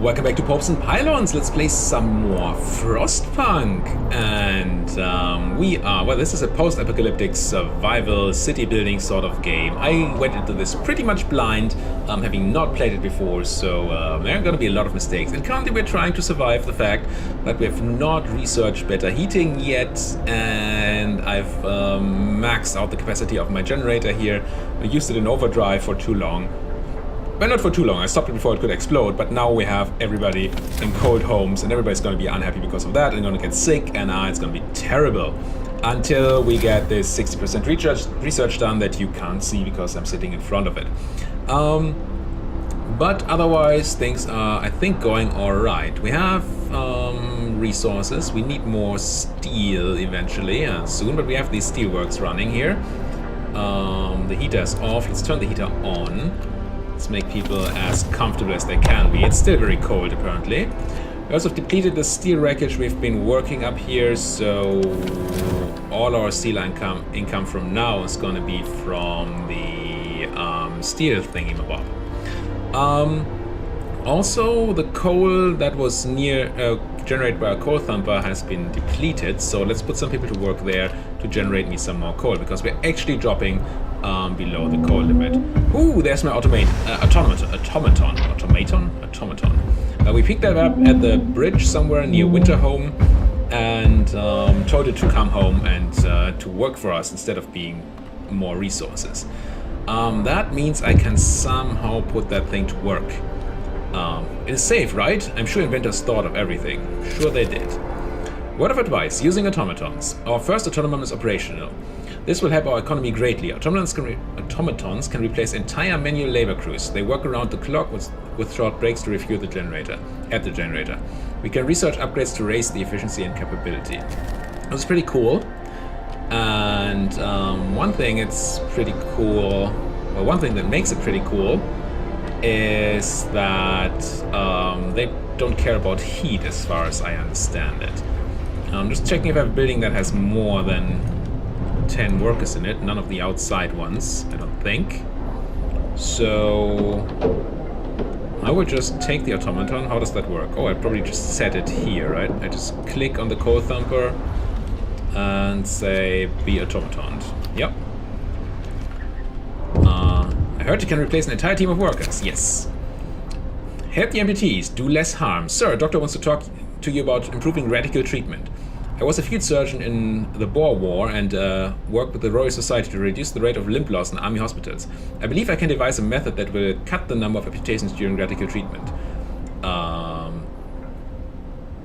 Welcome back to Popes and Pylons. Let's play some more Frostpunk. And we are, well, this is a post-apocalyptic survival city building sort of game. I went into this pretty much blind, having not played it before, so there are going to be a lot of mistakes. And currently we're trying to survive the fact that we have not researched better heating yet, and I've maxed out the capacity of my generator here. I used it in overdrive for too long. Well, not for too long. I stopped it before it could explode, but now we have everybody in cold homes, and everybody's going to be unhappy because of that, and going to get sick, and it's going to be terrible. Until we get this 60% research done that you can't see because I'm sitting in front of it. But otherwise, things are, I think, going alright. We have resources. We need more steel eventually, soon, but we have these steelworks running here. The heater is off. Let's turn the heater on. Let's make people as comfortable as they can be. It's still very cold, apparently. We also depleted the steel wreckage we've been working up here, so all our steel income from now is going to be from the steel thingy-mabob. Also, the coal that was near generated by a coal thumper has been depleted, so let's put some people to work there to generate me some more coal, because we're actually dropping below the coal limit. Ooh, there's my automaton. We picked that up at the bridge somewhere near Winterhome and told it to come home and to work for us instead of being more resources. That means I can somehow put that thing to work. It is safe, right? I'm sure inventors thought of everything. Sure they did. Word of advice, using automatons. Our first automaton is operational. This will help our economy greatly. Automatons can replace entire manual labor crews. They work around the clock with short breaks to refuel the generator. At the generator, we can research upgrades to raise the efficiency and capability. This is pretty cool. And one thing it's pretty cool. Well, one thing that makes it pretty cool is that they don't care about heat, as far as I understand it. I'm just checking if I have a building that has more than 10 workers in it, none of the outside ones, I don't think. So I would just take the automaton. How does that work? Oh, I probably just set it here, right? I just click on the coal thumper and say be automatoned. Yep. I heard you can replace an entire team of workers. Yes. Help the amputees, do less harm. Sir, a doctor wants to talk to you about improving radical treatment. I was a field surgeon in the Boer War and worked with the Royal Society to reduce the rate of limb loss in army hospitals. I believe I can devise a method that will cut the number of amputations during radical treatment.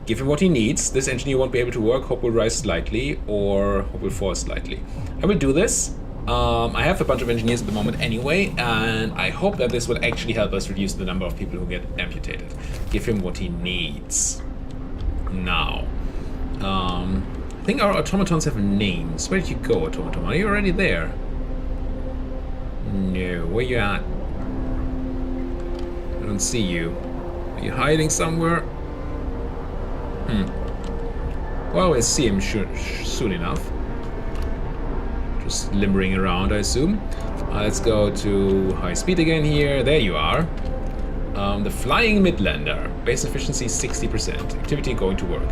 Give him what he needs. This engineer won't be able to work. Hope will rise slightly, or hope will fall slightly. I will do this. I have a bunch of engineers at the moment anyway, and I hope that this will actually help us reduce the number of people who get amputated. Give him what he needs. Now. I think our automatons have names. Where did you go, automaton? Are you already there? No, where you at? I don't see you. Are you hiding somewhere? Well, we'll see him soon enough. Just limbering around, I assume. Let's go to high speed again here. There you are. The Flying Midlander. Base efficiency 60%. Activity going to work.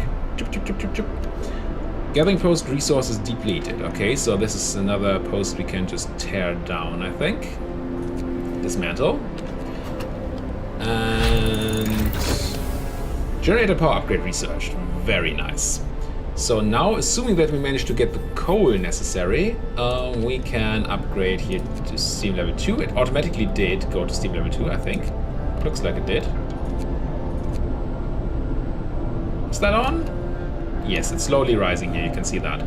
Gathering post resources depleted. Okay, so this is another post we can just tear down, I think. Dismantle. And generator power upgrade researched. Very nice. So now, assuming that we managed to get the coal necessary, we can upgrade here to steam level 2. It automatically did go to steam level 2, I think. Looks like it did. Is that on? Yes, it's slowly rising here, you can see that.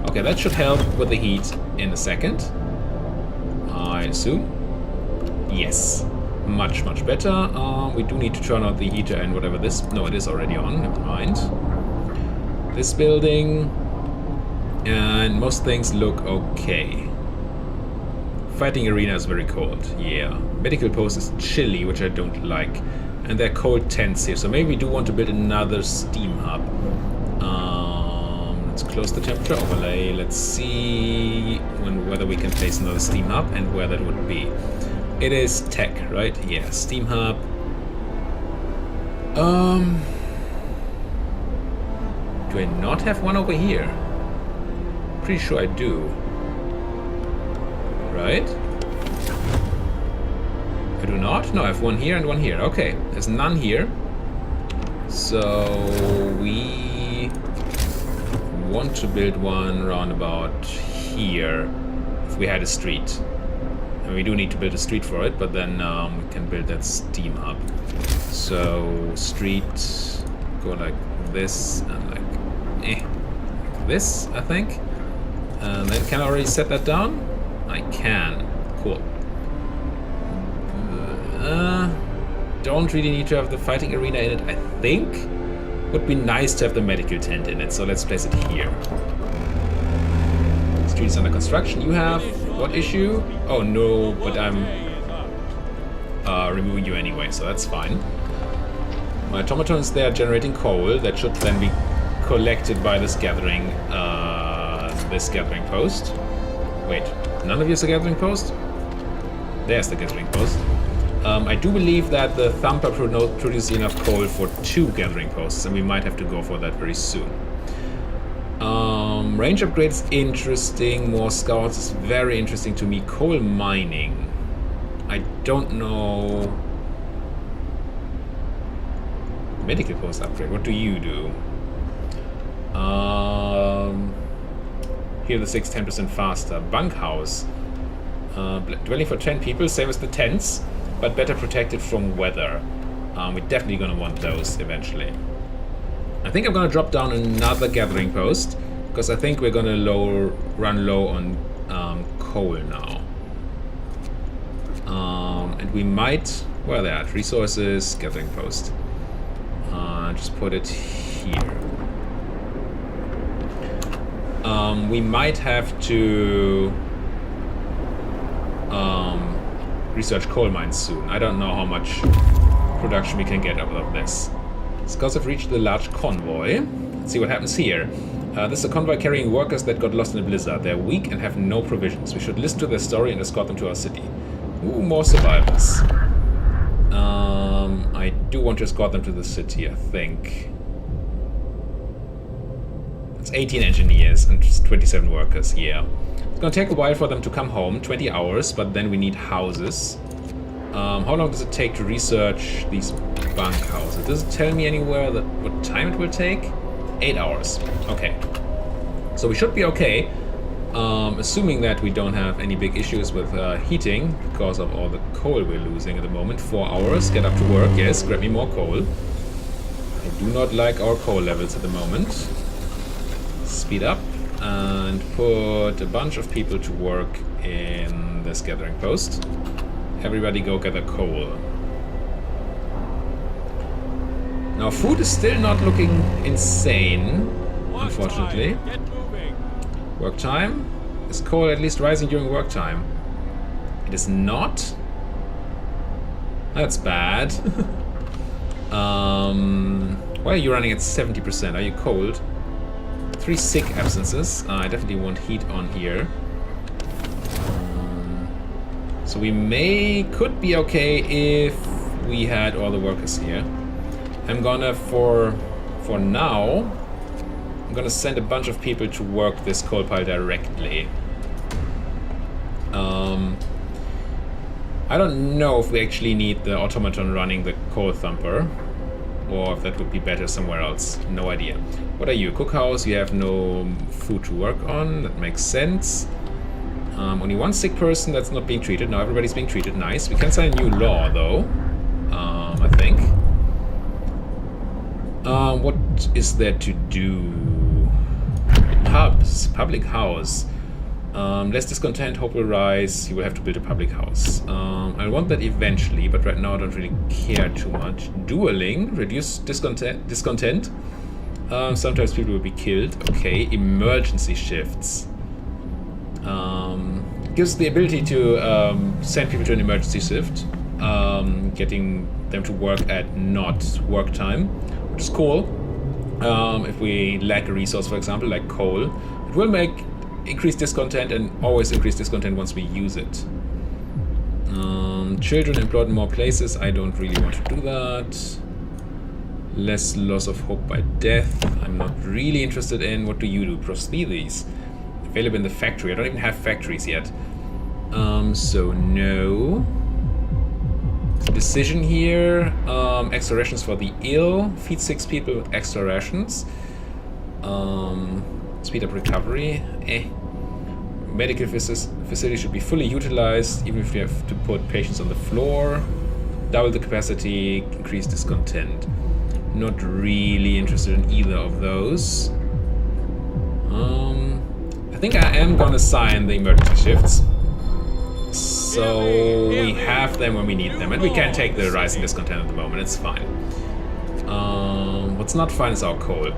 Okay, that should help with the heat in a second. I assume. Yes. Much, much better. We do need to turn out the heater and whatever this... No, it is already on, never mind. This building. And most things look okay. Fighting arena is very cold, yeah. Medical post is chilly, which I don't like. And there are cold tents here, so maybe we do want to build another steam hub. Let's close the temperature overlay. Let's see whether we can place another steam hub and where that would be. It is tech, right? Yeah, steam hub. Do I not have one over here? Pretty sure I do. Right? I do not? No, I have one here and one here. Okay, there's none here. So we want to build one around about here if we had a street. And we do need to build a street for it, but then we can build that steam hub. So street, go like this and like this, I think. And then can I already set that down? I can. Cool. Don't really need to have the fighting arena in it, I think. Would be nice to have the medical tent in it, so let's place it here. Street is under construction. You have what issue? Oh no, but I'm removing you anyway, so that's fine. My automatons there generating coal that should then be collected by this gathering post. Wait, none of you is a gathering post? There's the gathering post. I do believe that the Thumper produces enough coal for 2 gathering posts, and we might have to go for that very soon. Range upgrade is interesting. More scouts is very interesting to me. Coal mining. I don't know. Medical post upgrade. What do you do? Here the 10% faster. Bunkhouse. Dwelling for 10 people, same as the tents, but better protected from weather. We're definitely gonna want those eventually. I think I'm gonna drop down another gathering post because I think we're gonna run low on coal now. And we might, where are they at? Resources, gathering post. Just put it here. We might have to research coal mines soon. I don't know how much production we can get out of this. Scouts have reached the large convoy. Let's see what happens here. This is a convoy carrying workers that got lost in a blizzard. They're weak and have no provisions. We should listen to their story and escort them to our city. Ooh, more survivors. I do want to escort them to the city, I think. It's 18 engineers and 27 workers, yeah. It's gonna take a while for them to come home, 20 hours, but then we need houses. How long does it take to research these bunkhouses? Does it tell me anywhere what time it will take? 8 hours. Okay. So we should be okay. Assuming that we don't have any big issues with heating because of all the coal we're losing at the moment. 4 hours, get up to work, yes, grab me more coal. I do not like our coal levels at the moment. Speed up and put a bunch of people to work in this gathering post. Everybody go gather coal. Now food is still not looking insane, unfortunately. Work time? Is coal at least rising during work time? It is not? That's bad. Why are you running at 70%? Are you cold? 3 sick absences. I definitely want heat on here. So we could be okay if we had all the workers here. I'm gonna, for now, I'm gonna send a bunch of people to work this coal pile directly. I don't know if we actually need the automaton running the coal thumper, or if that would be better somewhere else. No idea. What are you? Cookhouse, you have no food to work on. That makes sense. Only one sick person that's not being treated. Now everybody's being treated. Nice. We can sign a new law, though. I think. What is there to do? Pubs. Public house. Less discontent, hope will rise. You will have to build a public house. I want that eventually, but right now I don't really care too much. Dueling. Reduce discontent. Sometimes people will be killed. Okay. Emergency shifts. Gives the ability to send people to an emergency shift. Getting them to work at not work time, which is cool. If we lack a resource, for example, like coal, it will make increased discontent and always increase discontent once we use it. Children employed in more places. I don't really want to do that. Less loss of hope by death. I'm not really interested in. What do you do? Prostheses. Available in the factory. I don't even have factories yet. So no. Decision here. Extra rations for the ill. Feed 6 people with extra rations. Speed up recovery. Medical facility should be fully utilized, even if you have to put patients on the floor. Double the capacity. Increase discontent. Not really interested in either of those. I think I am gonna sign the emergency shifts. So we have them when we need them, and we can take the rising discontent at the moment, it's fine. What's not fine is our coal.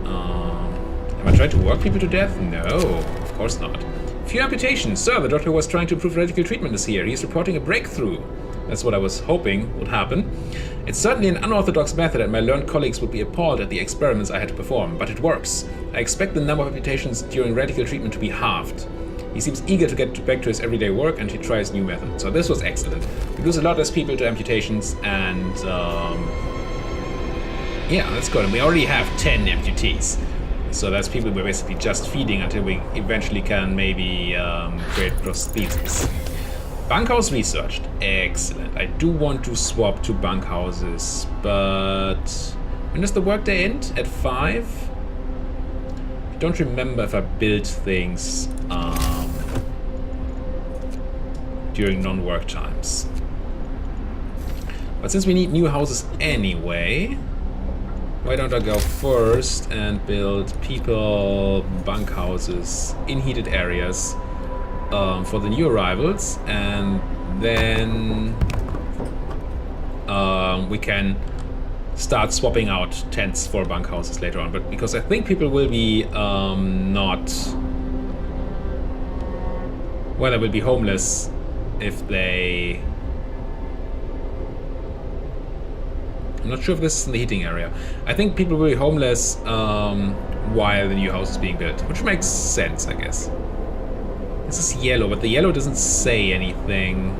Am I trying to work people to death? No, of course not. Few amputations. Sir, the doctor was trying to improve radical treatment this year. He's reporting a breakthrough. That's what I was hoping would happen. It's certainly an unorthodox method, and my learned colleagues would be appalled at the experiments I had to perform, but it works. I expect the number of amputations during radical treatment to be halved. He seems eager to get back to his everyday work, and he tries new methods. So this was excellent. We lose a lot less people to amputations, and yeah, that's good. And we already have 10 amputees. So that's people we're basically just feeding until we eventually can maybe create prostheses. Bunkhouse researched. Excellent. I do want to swap to bunkhouses, but when does the workday end? At 5? I don't remember if I built things during non-work times. But since we need new houses anyway, why don't I go first and build people bunkhouses in heated areas for the new arrivals, and then we can start swapping out tents for bunkhouses later on. But because I think people will be not... Well, they will be homeless if they... I'm not sure if this is in the heating area. I think people will be homeless while the new house is being built, which makes sense, I guess. This is yellow, but the yellow doesn't say anything.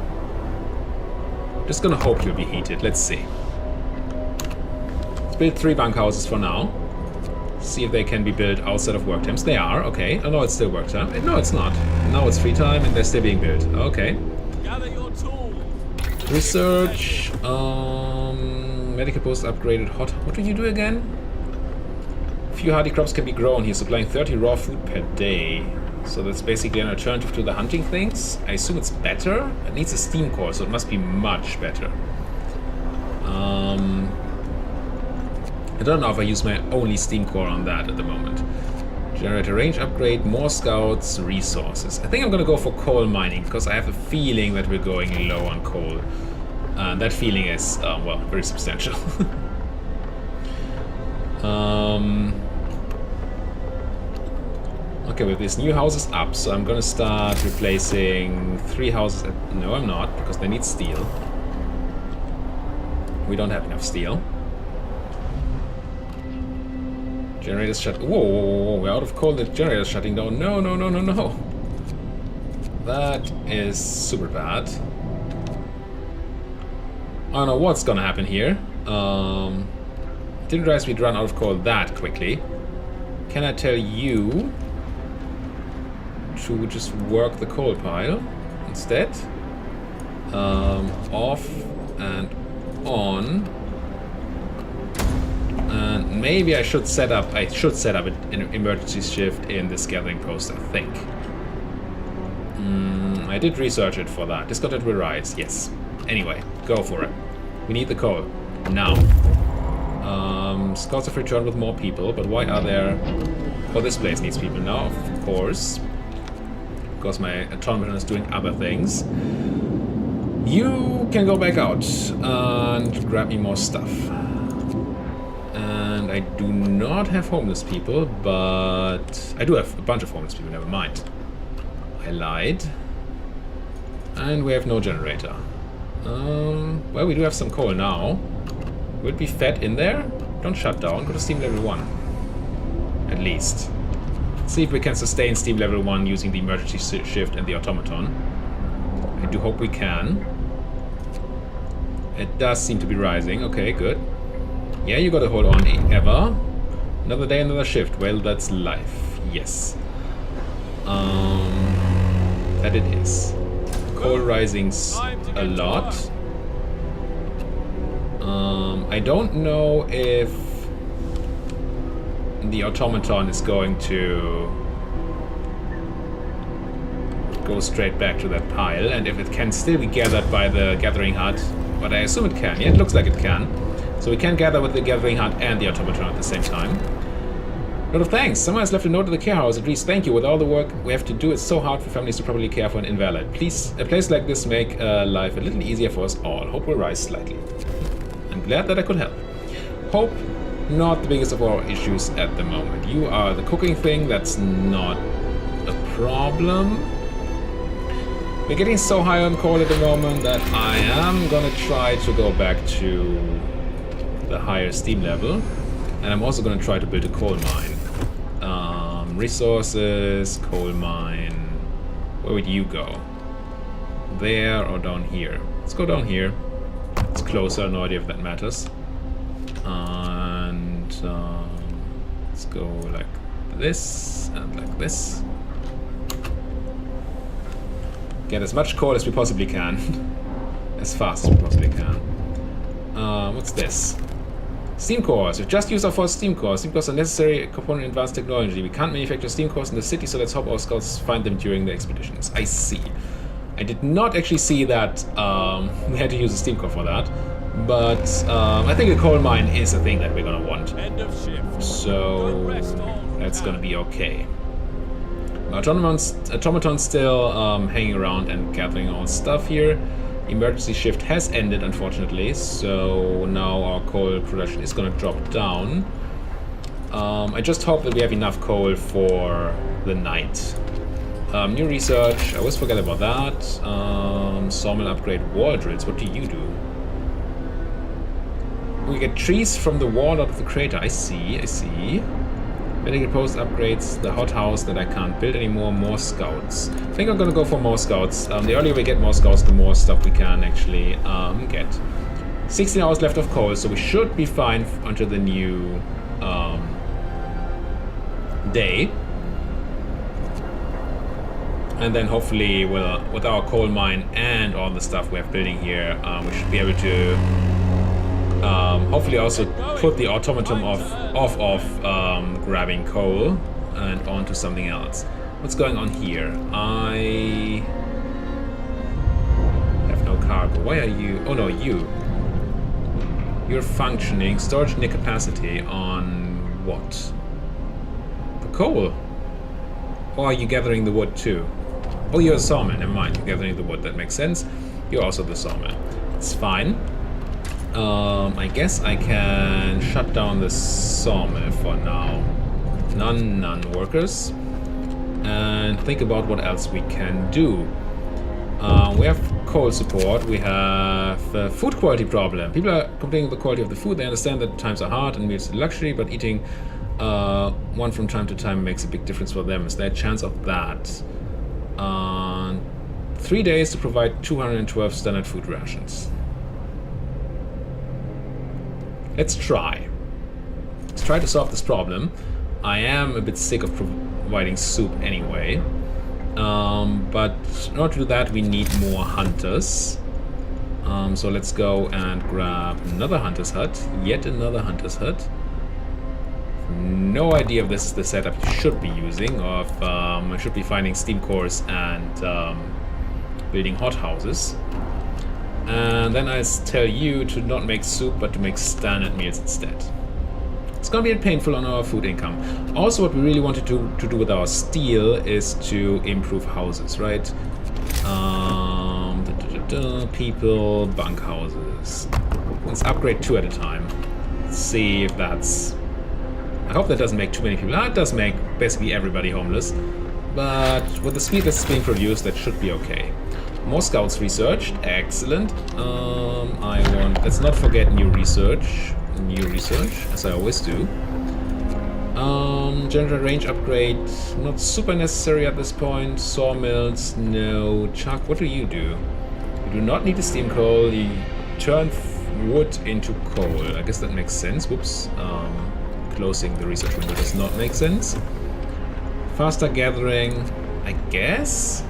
Just gonna hope you'll be heated. Let's see. Let's build 3 bunkhouses for now. See if they can be built outside of work times. They are, okay. Oh no, it's still work time. No, it's not. Now it's free time and they're still being built. Okay. Gather your tools. Research. Medical post upgraded. Hot. What do you do again? Few hardy crops can be grown. He's supplying 30 raw food per day. So that's basically an alternative to the hunting things. I assume it's better. It needs a steam core, so it must be much better. I don't know if I use my only steam core on that at the moment. Generator range upgrade, more scouts, resources. I think I'm gonna go for coal mining because I have a feeling that we're going low on coal. That feeling is, well, very substantial. Okay, with these new houses up, so I'm gonna start replacing 3 houses. No, I'm not, because they need steel. We don't have enough steel. Generators shut. Whoa, whoa, whoa, we're out of coal. The generator's shutting down. No, no, no, no, no. That is super bad. I don't know what's gonna happen here. Didn't realize we'd run out of coal that quickly. Can I tell you to just work the coal pile instead? Off and on. And maybe I should set up an emergency shift in this gathering post, I think. I did research it for that. Discontent will rise, yes. Anyway, go for it. We need the coal. Now. Scouts have returned with more people, but why are there... Oh, this place needs people now, of course. Because my automaton is doing other things. You can go back out and grab me more stuff. And I do not have homeless people, but... I do have a bunch of homeless people, never mind. I lied. And we have no generator. Well, we do have some coal now. Will it be fed in there? Don't shut down. Go to steam level 1. At least. Let's see if we can sustain steam level 1 using the emergency shift and the automaton. I do hope we can. It does seem to be rising. Okay, good. Yeah, you gotta hold on ever. Another day, another shift. Well, that's life. Yes. That it is. Coal rising's a lot. I don't know if the automaton is going to go straight back to that pile, and if it can still be gathered by the gathering hut, but I assume it can. Yeah, it looks like it can. So we can gather with the gathering hut and the automaton at the same time. Lot of thanks. Someone has left a note at the care house. It reads, "Thank you. With all the work we have to do, it's so hard for families to properly care for an invalid. Please, a place like this make life a little easier for us all. Hope will rise slightly." I'm glad that I could help. Hope, not the biggest of our issues at the moment. You are the cooking thing. That's not a problem. We're getting so high on coal at the moment that I am gonna try to go back to the higher steam level. And I'm also gonna try to build a coal mine. Resources, coal mine. Where would you go? There or down here? Let's go down here. It's closer, no idea if that matters. And let's go like this and like this. Get as much coal as we possibly can. As fast as we possibly can. What's this? Steam cores. We've just used our first steam cores. Steam cores are necessary component in advanced technology. We can't manufacture steam cores in the city, so let's hope our scouts find them during the expeditions. I see. I did not actually see that we had to use a steam core for that, but I think a coal mine is a thing that we're gonna want. End of shift. So that's gonna be okay. Automaton's still hanging around and gathering all stuff here. Emergency shift has ended, unfortunately, so now our coal production is going to drop down. I just hope that we have enough coal for the night. New research, I always forget about that. Sawmill upgrade, wall drills, what do you do? We get trees from the wall out of the crater, I see. Medical post upgrades, the hothouse that I can't build anymore, more scouts. I think I'm gonna go for more scouts. The earlier we get more scouts, the more stuff we can actually get. 16 hours left of coal, so we should be fine until the new day. And then hopefully, well, with our coal mine and all the stuff we have building here, we should be able to hopefully also put the automaton off of grabbing coal and onto something else. What's going on here? I have no cargo. Why are you? Oh no, you're functioning. Storage near capacity on what? The coal? Or are you gathering the wood too? Oh, you're a sawmill. Never mind. You're gathering the wood. That makes sense. You're also the sawmill. It's fine. I guess I can shut down the sawmill for now. None workers. And think about what else we can do. We have coal support. We have a food quality problem. People are complaining the quality of the food. They understand that times are hard and meals are luxury, but eating one from time to time makes a big difference for them. Is there a chance of that? 3 days to provide 212 standard food rations. Let's try. Let's try to solve this problem. I am a bit sick of providing soup anyway. But in order to do that, we need more hunters. So let's go and grab another hunter's hut. Yet another hunter's hut. No idea if this is the setup you should be using, or if I should be finding steam cores and building hothouses. And then I tell you to not make soup, but to make standard meals instead. It's gonna be painful on our food income. Also, what we really wanted to do with our steel is to improve houses, right? People, bunkhouses. Let's upgrade 2 at a time. Let's see if that's... I hope that doesn't make too many people. It does make basically everybody homeless. But with the speed that's being produced, that should be okay. More scouts researched. Excellent. Let's not forget new research, as I always do. General range upgrade, not super necessary at this point. Sawmills, no. Chuck, what do? You do not need a steam coal. You turn wood into coal. I guess that makes sense. Whoops. Closing the research window does not make sense. Faster gathering, I guess.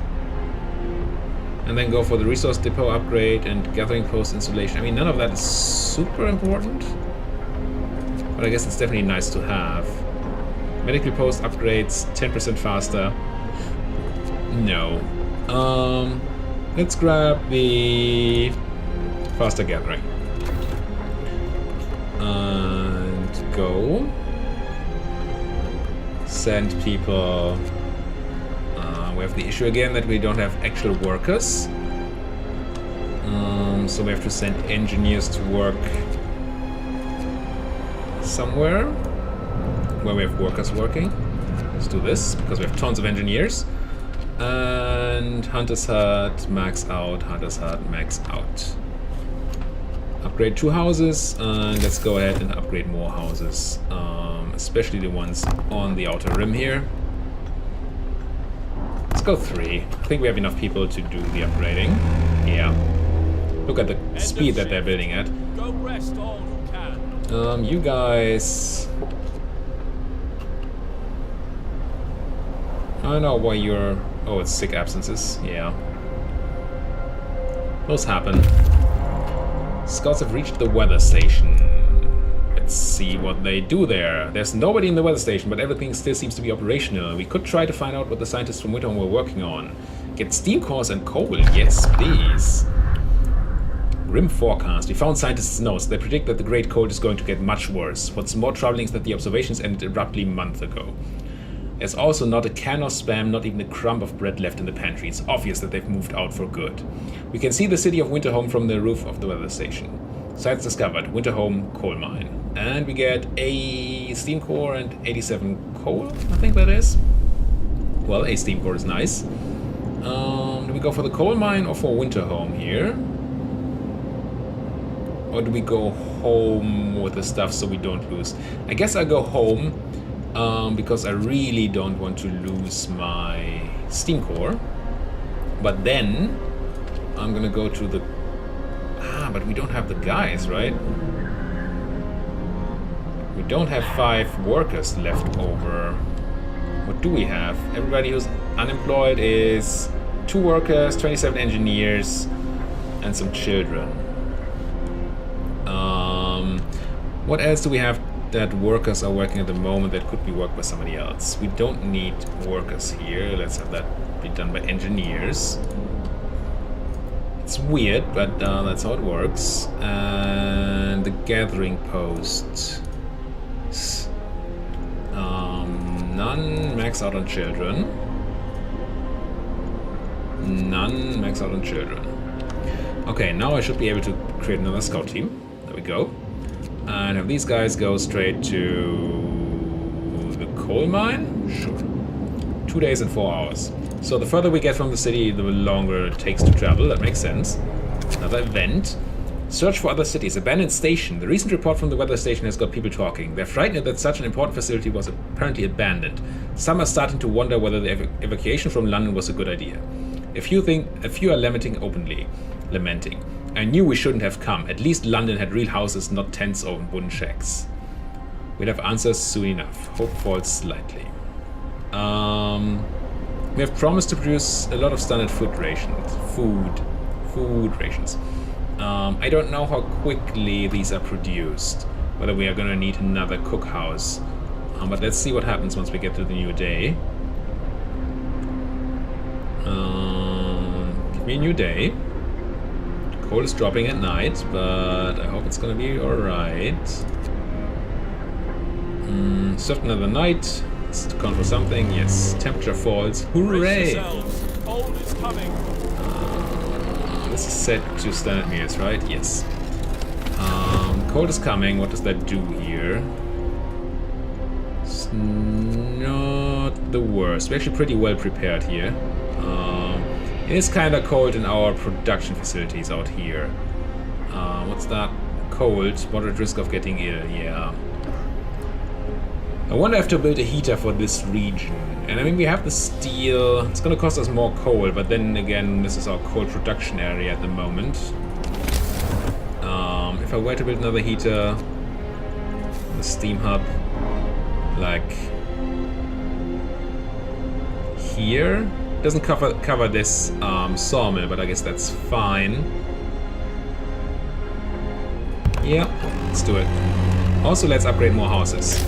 And then go for the resource depot upgrade and gathering post installation. I mean, none of that is super important, but I guess it's definitely nice to have. Medical post upgrades, 10% faster. No. Let's grab the faster gathering. And go. Send people. We have the issue again that we don't have actual workers. So we have to send engineers to work somewhere where we have workers working. Let's do this because we have tons of engineers. And Hunter's Hut, max out, Hunter's Hut, max out. Upgrade 2 houses, and let's go ahead and upgrade more houses, especially the ones on the outer rim here. Let's go 3. I think we have enough people to do the upgrading. Yeah. Look at the speed that they're building at. Go rest all who can. You guys... I don't know why you're... Oh, it's sick absences. Yeah. Those happen. Scouts have reached the weather station. Let's see what they do there. There's nobody in the weather station, but everything still seems to be operational. We could try to find out what the scientists from Winterhome were working on. Get steam cores and coal. Yes, please. Grim forecast. We found scientists' notes. They predict that the great cold is going to get much worse. What's more troubling is that the observations ended abruptly a month ago. There's also not a can of Spam, not even a crumb of bread left in the pantry. It's obvious that they've moved out for good. We can see the city of Winterhome from the roof of the weather station. Sites discovered, Winterhome coal mine. And we get a steam core and 87 coal, I think that is. Well, a steam core is nice. Do we go for the coal mine or for Winterhome here? Or do we go home with the stuff so we don't lose? I guess I go home. Because I really don't want to lose my steam core. But then I'm gonna go to the... but we don't have the guys, right? We don't have 5 workers left over. What do we have? Everybody who's unemployed is 2 workers, 27 engineers, and some children. What else do we have that workers are working at the moment that could be worked by somebody else? We don't need workers here. Let's have that be done by engineers. It's weird, but that's how it works. And the gathering post. None max out on children. None max out on children. Okay, now I should be able to create another scout team. There we go. And have these guys go straight to the coal mine? Sure. 2 days and 4 hours. So the further we get from the city, the longer it takes to travel. That makes sense. Another event. Search for other cities. Abandoned station. The recent report from the weather station has got people talking. They're frightened that such an important facility was apparently abandoned. Some are starting to wonder whether the evacuation from London was a good idea. A few are lamenting openly. I knew we shouldn't have come. At least London had real houses, not tents or wooden shacks. We'll have answers soon enough. Hope falls slightly. We have promised to produce a lot of standard food rations. Food rations. I don't know how quickly these are produced. Whether we are going to need another cookhouse. But let's see what happens once we get to the new day. Give me a new day. Coal is dropping at night, but I hope it's gonna be alright. Served another night. Let's count for something. Yes, temperature falls. Hooray! Coal is coming. This is set to standard meals, right? Yes. Coal is coming. What does that do here? It's not the worst. We're actually pretty well prepared here. It is kind of cold in our production facilities out here. What's that? Cold. Moderate risk of getting ill. Yeah. I wonder if I have to build a heater for this region. And I mean, we have the steel. It's going to cost us more coal, but then again, this is our coal production area at the moment. if I were to build another heater, the steam hub, like here, doesn't cover this sawmill, but I guess that's fine. Yeah, let's do it. Also, let's upgrade more houses.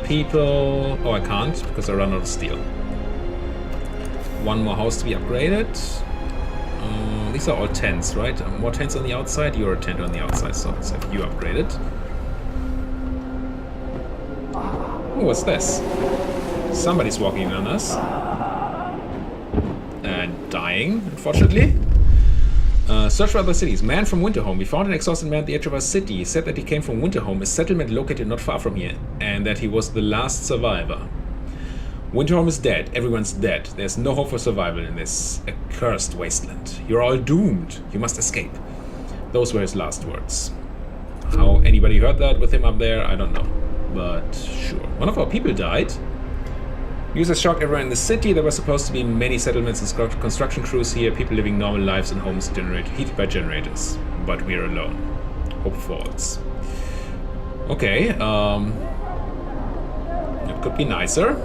People. Oh, I can't because I run out of steel. One more house to be upgraded. These are all tents, right? More tents on the outside. You're a tent on the outside, so let's have you upgraded. Oh, what's this? Somebody's walking on us. And dying, unfortunately. Search for other cities. Man from Winterhome. We found an exhausted man at the edge of our city. He said that he came from Winterhome, a settlement located not far from here, and that he was the last survivor. Winterhome is dead. Everyone's dead. There's no hope for survival in this accursed wasteland. You're all doomed. You must escape. Those were his last words. How anybody heard that with him up there, I don't know. But sure. One of our people died. News has shocked everyone in the city. There were supposed to be many settlements and construction crews here, people living normal lives in homes heated by generators. But we're alone. Hope falls. Okay, it could be nicer.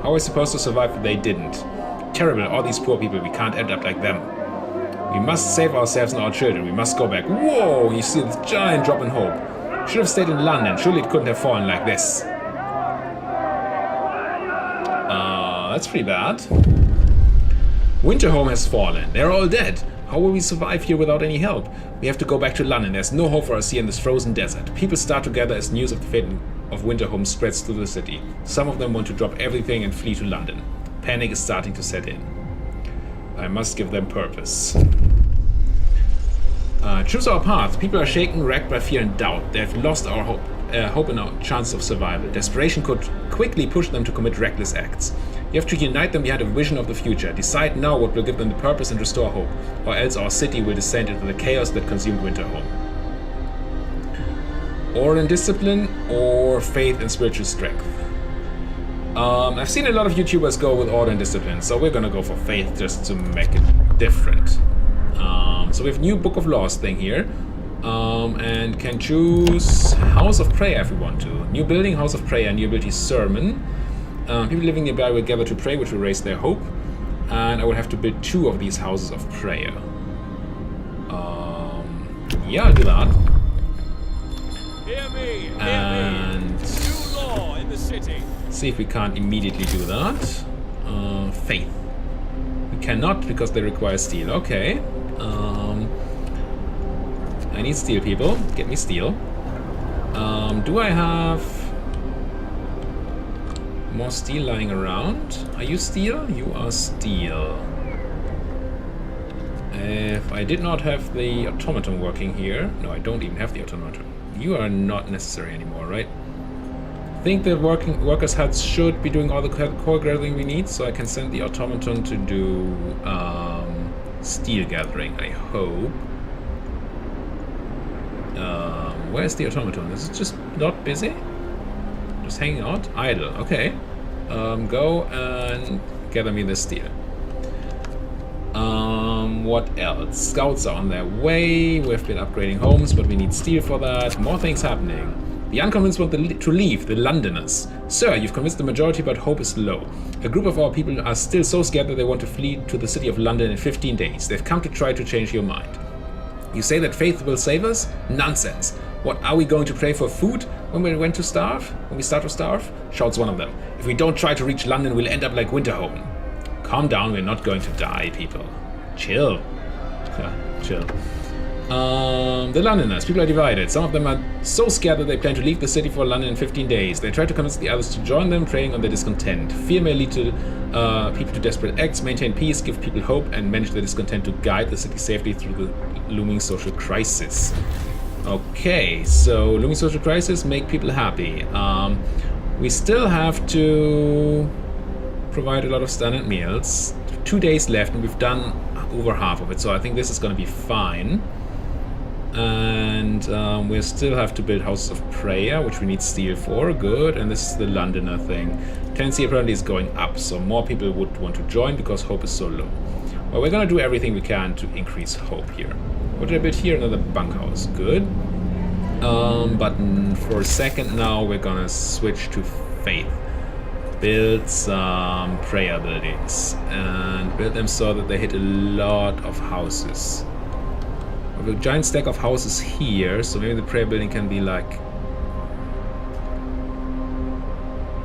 How are we supposed to survive if they didn't? Terrible, all these poor people, we can't end up like them. We must save ourselves and our children, we must go back. Whoa, you see this giant drop in hope. Should have stayed in London, surely it couldn't have fallen like this. That's pretty bad. Winterhome has fallen, they're all dead. How will we survive here without any help? We have to go back to London, there's no hope for us here in this frozen desert. People start to gather as news of the fate of Winterhome spreads through the city. Some of them want to drop everything and flee to London. Panic is starting to set in. I must give them purpose. Choose our path. People are shaken, wrecked by fear and doubt. They have lost our hope and our chance of survival. Desperation could quickly push them to commit reckless acts. You have to unite them behind a vision of the future. Decide now what will give them the purpose and restore hope, or else our city will descend into the chaos that consumed Winterhome. Order and discipline, or faith and spiritual strength. I've seen a lot of YouTubers go with order and discipline, so we're gonna go for faith just to make it different. So we have new Book of Laws thing here, and can choose House of Prayer if we want to. New building, House of Prayer, new ability Sermon. People living nearby will gather to pray, which will raise their hope, and I will have to build 2 of these houses of prayer. Yeah, I'll do that. Hear me, And new law in the city. see if we can't immediately do that. Faith. We cannot because they require steel. Okay. I need steel, people. Get me steel. Do I have more steel lying around? Are you steel? You are steel. If I did not have the automaton working here... No, I don't even have the automaton. You are not necessary anymore, right? I think the workers' huts should be doing all the core gathering we need, so I can send the automaton to do steel gathering, I hope. Where's the automaton? Is it just not busy? Just hanging out? Idle, okay. Go and gather me the steel. What else? Scouts are on their way. We've been upgrading homes, but we need steel for that. More things happening. The unconvinced want to leave, the Londoners. Sir, you've convinced the majority, but hope is low. A group of our people are still so scared that they want to flee to the city of London in 15 days. They've come to try to change your mind. You say that faith will save us? Nonsense. What, are we going to pray for food when we start to starve? Shouts one of them. If we don't try to reach London, we'll end up like Winterhome. Calm down, we're not going to die, people. Chill. Chill. The Londoners. People are divided. Some of them are so scared that they plan to leave the city for London in 15 days. They try to convince the others to join them, preying on their discontent. Fear may lead to people to desperate acts. Maintain peace, give people hope, and manage their discontent to guide the city safely through the looming social crisis. Okay, so looming social crisis, make people happy. We still have to provide a lot of standard meals. 2 days left, and we've done over half of it, so I think this is going to be fine. And we still have to build houses of prayer, which we need steel for. Good. And this is the Londoner thing. Tendency apparently is going up, so more people would want to join because hope is so low. Well, we're gonna do everything we can to increase hope here. What did I build here? Another bunkhouse. Good. But for a second now, we're gonna switch to faith. Build some prayer buildings and build them so that they hit a lot of houses. We have a giant stack of houses here, so maybe the prayer building can be like...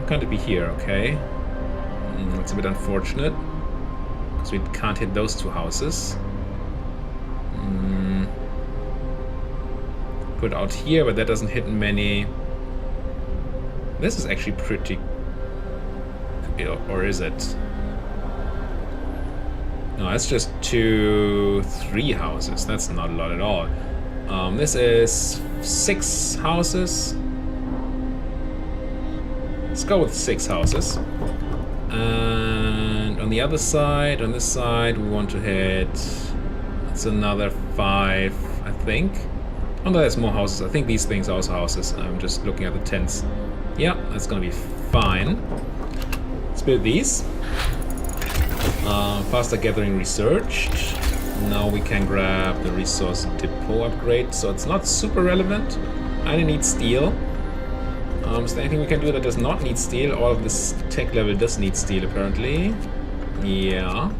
Can't it be here? Okay. That's a bit unfortunate, because we can't hit those two houses. Put out here, but that doesn't hit many. This is actually pretty... Or is it? No, that's just 2, 3 houses. That's not a lot at all. This is 6 houses. Let's go with 6 houses. And on the other side, on this side, we want to hit... It's another 5, I think. Oh no, there's more houses. I think these things are also houses. I'm just looking at the tents. Yeah, that's gonna be fine. Let's build these. Faster gathering researched. Now we can grab the resource depot upgrade, so it's not super relevant. I only need steel. Is there anything we can do that does not need steel? All of this tech level does need steel, apparently. Yeah.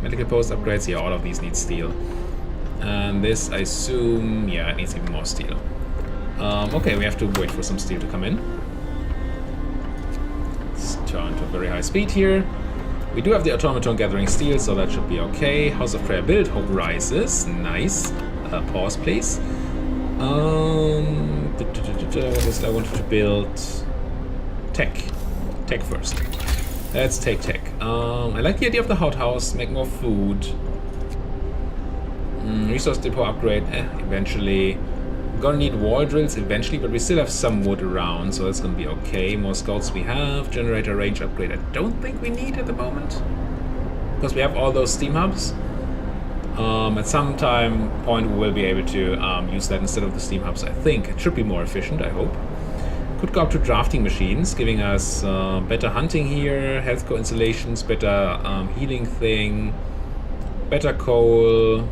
Medical post upgrades, yeah, all of these need steel. And this, I assume, yeah, it needs even more steel. Okay, we have to wait for some steel to come in. Let's turn to a very high speed here. We do have the automaton gathering steel, so that should be okay. House of Prayer build, hope rises. Nice. Pause, please. What was it I wanted to build? Tech. Tech first. Let's take tech. I like the idea of the hothouse. Make more food. Resource depot upgrade. Eventually. We're gonna need wall drills eventually, but we still have some wood around, so that's gonna be okay. More scouts we have. Generator range upgrade I don't think we need at the moment, because we have all those steam hubs. At some point we will be able to use that instead of the steam hubs, I think. It should be more efficient, I hope. Could go up to drafting machines, giving us better hunting here, health core installations, better healing thing, better coal,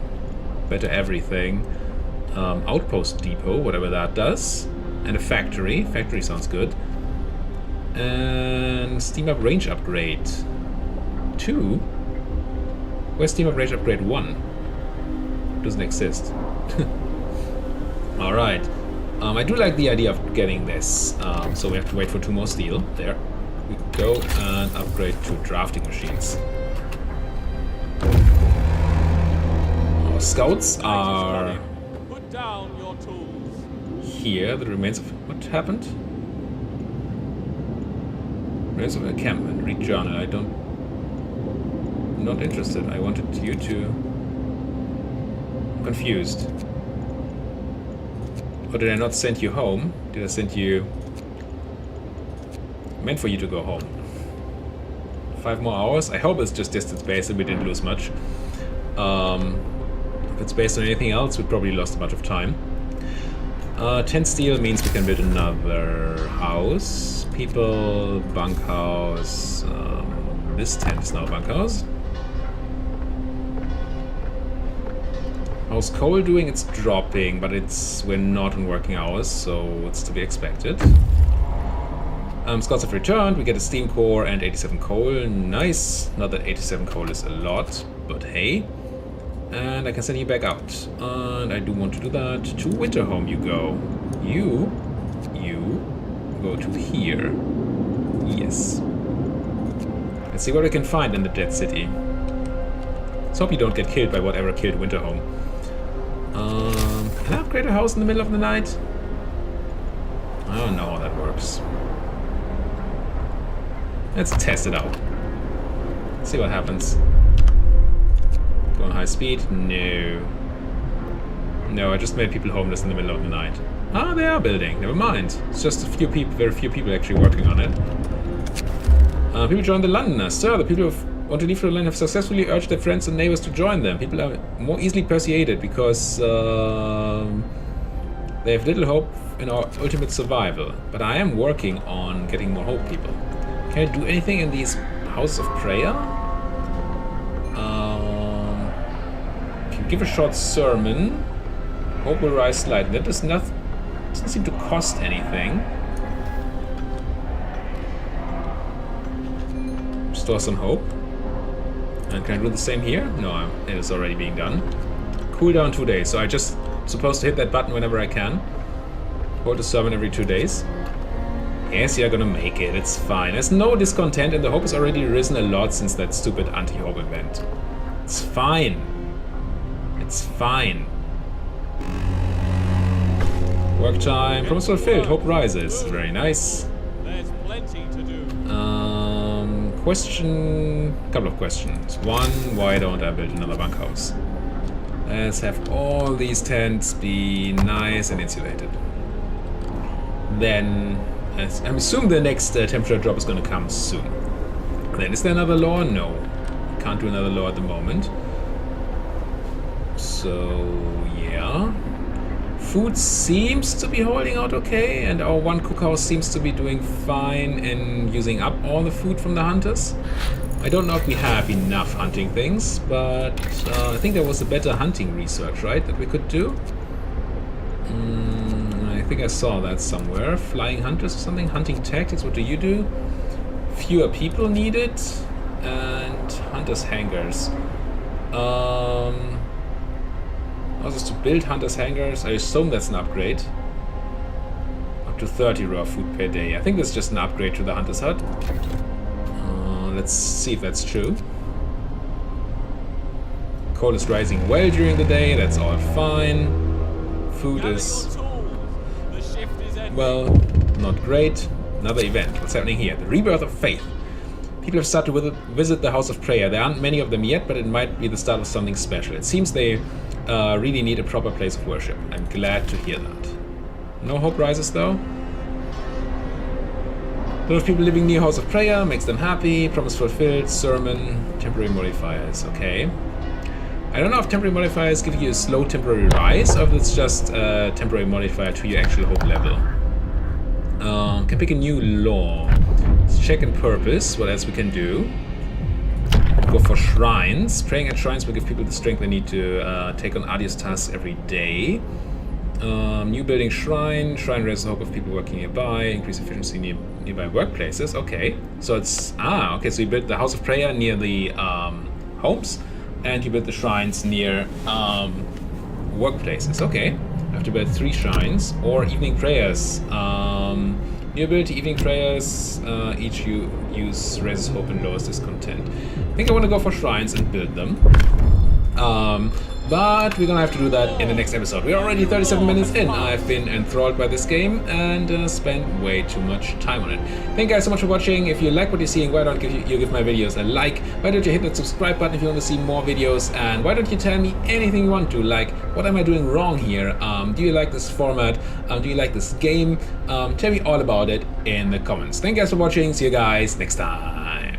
better everything. Outpost depot, whatever that does. And a factory. Factory sounds good. And steam up range upgrade 2? Where's steam up range upgrade 1? Doesn't exist. Alright. I do like the idea of getting this. So we have to wait for 2 more steel. There we go. And upgrade to drafting machines. Our scouts are Put down your tools. Here. The remains of... What happened? Remains of a encampment. Read journal. I don't... I'm not interested. I wanted you to... Confused. Or did I not send you home? Did I send you... I meant for you to go home. 5 more hours? I hope it's just distance based and we didn't lose much. If it's based on anything else, we probably lost a bunch of time. 10 steel means we can build another house. People, bunkhouse. This tent is now a bunkhouse. How's coal doing? It's dropping, but we're not on working hours, so it's to be expected. Scouts have returned. We get a steam core and 87 coal. Nice. Not that 87 coal is a lot, but hey. And I can send you back out. And I do want to do that. To Winterhome you go. You go to here. Yes. Let's see what we can find in the Dead City. Let's hope you don't get killed by whatever killed Winterhome. Can I upgrade a house in the middle of the night? I don't know how that works. Let's test it out. See what happens. Go on high speed? No. No, I just made people homeless in the middle of the night. Ah, they are building. Never mind. It's just a few people, very few people actually working on it. People join the Londoners. Sir, the people who want to leave for the land have successfully urged their friends and neighbors to join them. People are more easily persuaded because they have little hope in our ultimate survival. But I am working on getting more hope people. Can I do anything in these houses of prayer? give a short sermon. Hope will rise slightly. That doesn't seem to cost anything. Restore some hope. And can I do the same here? No, it is already being done. Cooldown 2 days. So I just supposed to hit that button whenever I can. Hold the sermon every 2 days. Yes, you're gonna make it. It's fine. There's no discontent, and the hope has already risen a lot since that stupid anti-hope event. It's fine. It's fine. Work time. Promise fulfilled. Hope rises. Very nice. There's plenty to do. Couple of questions. One, why don't I build another bunkhouse? Let's have all these tents be nice and insulated. Then, I assume the next temperature drop is going to come soon. Then, is there another law? No. Can't do another law at the moment. So, yeah. Food seems to be holding out okay, and our one cookhouse seems to be doing fine in using up all the food from the hunters. I don't know if we have enough hunting things, but I think there was a better hunting research, right, that we could do? I think I saw that somewhere. Flying hunters or something? Hunting tactics, what do you do? Fewer people needed, and hunters' hangars. Also to build hunters' hangars, I assume that's an upgrade. Up to 30 raw food per day. I think that's just an upgrade to the hunter's hut. Let's see if that's true. Coal is rising well during the day, that's all fine. Food is, well, not great. Another event. What's happening here? The rebirth of faith. People have started to visit the House of Prayer. There aren't many of them yet, but it might be the start of something special. It seems they really need a proper place of worship. I'm glad to hear that. No hope rises though. A lot of people living near House of Prayer makes them happy. Promise fulfilled. Sermon. Temporary modifiers. Okay. I don't know if temporary modifiers give you a slow temporary rise, or if it's just a temporary modifier to your actual hope level. Can pick a new law. Let's check in purpose. What else we can do? Go for shrines. Praying at shrines will give people the strength they need to take on arduous tasks every day. New building shrine. Shrine raises the hope of people working nearby. Increase efficiency nearby workplaces. Okay. So it's... okay. So you build the House of Prayer near the homes. And you build the shrines near workplaces. Okay. I have to build 3 shrines. Or evening prayers. New ability, evening prayers, each you use raises hope and lowers discontent. I think I want to go for shrines and build them. But we're gonna have to do that in the next episode. We're already 37 minutes in. I've been enthralled by this game and spent way too much time on it. Thank you guys so much for watching. If you like what you're seeing, why don't you give my videos a like? Why don't you hit that subscribe button if you want to see more videos? And why don't you tell me anything you want to? Like, what am I doing wrong here? Do you like this format? Do you like this game? Tell me all about it in the comments. Thank you guys for watching. See you guys next time.